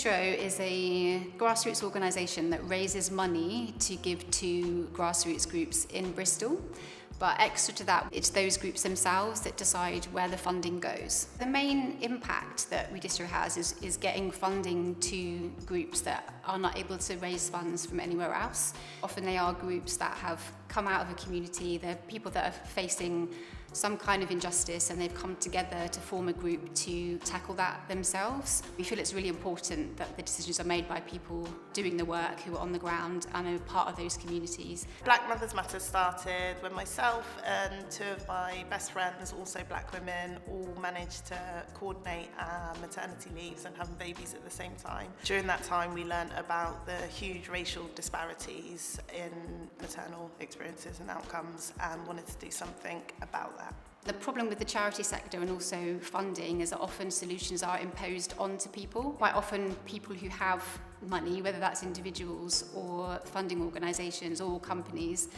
Redistro is a grassroots organisation that raises money to give to grassroots groups in Bristol. But extra to that, it's those groups themselves that decide where the funding goes. The main impact that Redistro has is getting funding to groups that are not able to raise funds from anywhere else. Often they are groups that have come out of a community, they're people that are facing some kind of injustice and they've come together to form a group to tackle that themselves. We feel it's really important that the decisions are made by people doing the work, who are on the ground and are part of those communities. Black Mothers Matter started when myself and two of my best friends, also black women, all managed to coordinate our maternity leaves and having babies at the same time. During that time we learned about the huge racial disparities in maternal experiences and outcomes and wanted to do something about that. The problem with the charity sector and also funding is that often solutions are imposed onto people. Quite often people who have money, whether that's individuals or funding organisations or companies,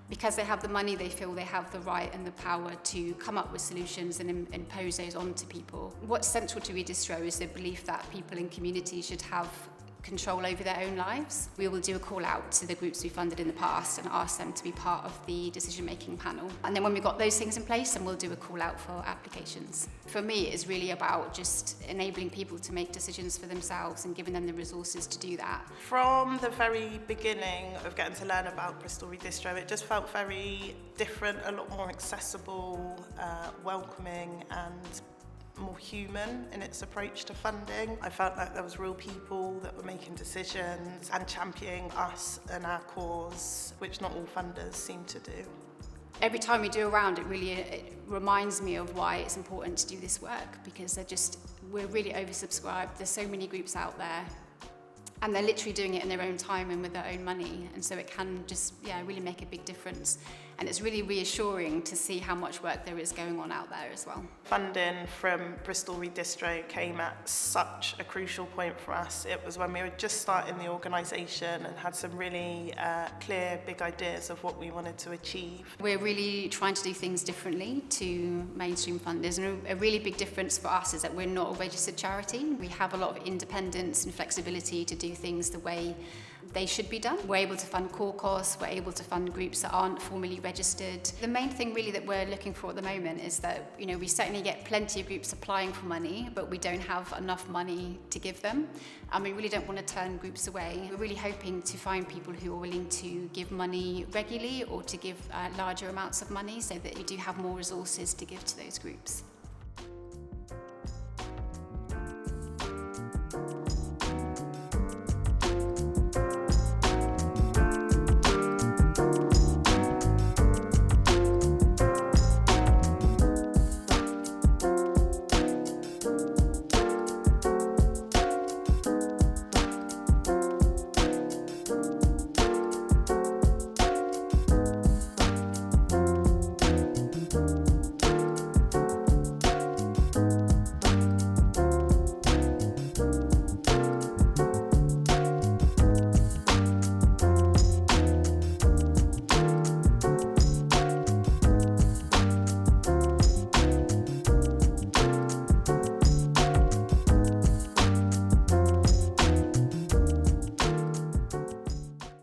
because they have the money, they feel they have the right and the power to come up with solutions and impose those onto people. What's central to Redistro is the belief that people in communities should have control over their own lives. We will do a call out to the groups we funded in the past and ask them to be part of the decision-making panel. And then when we've got those things in place, then we'll do a call out for applications. For me, it's really about just enabling people to make decisions for themselves and giving them the resources to do that. From the very beginning of getting to learn about Bristol Redistro, it just felt very different, a lot more accessible, welcoming and more human in its approach to funding. I felt like there was real people that were making decisions and championing us and our cause, which not all funders seem to do. Every time we do a round, it reminds me of why it's important to do this work, because we're really oversubscribed. There's so many groups out there and they're literally doing it in their own time and with their own money, and so it can just really make a big difference, and it's really reassuring to see how much work there is going on out there as well. Funding from Bristol Redistro came at such a crucial point for us. It was when we were just starting the organisation and had some really clear big ideas of what we wanted to achieve. We're really trying to do things differently to mainstream funders, and a really big difference for us is that we're not a registered charity. We have a lot of independence and flexibility to do things the way they should be done. We're able to fund core costs, we're able to fund groups that aren't formally registered. The main thing really that we're looking for at the moment is that, we certainly get plenty of groups applying for money, but we don't have enough money to give them. And we really don't want to turn groups away. We're really hoping to find people who are willing to give money regularly or to give larger amounts of money so that we do have more resources to give to those groups.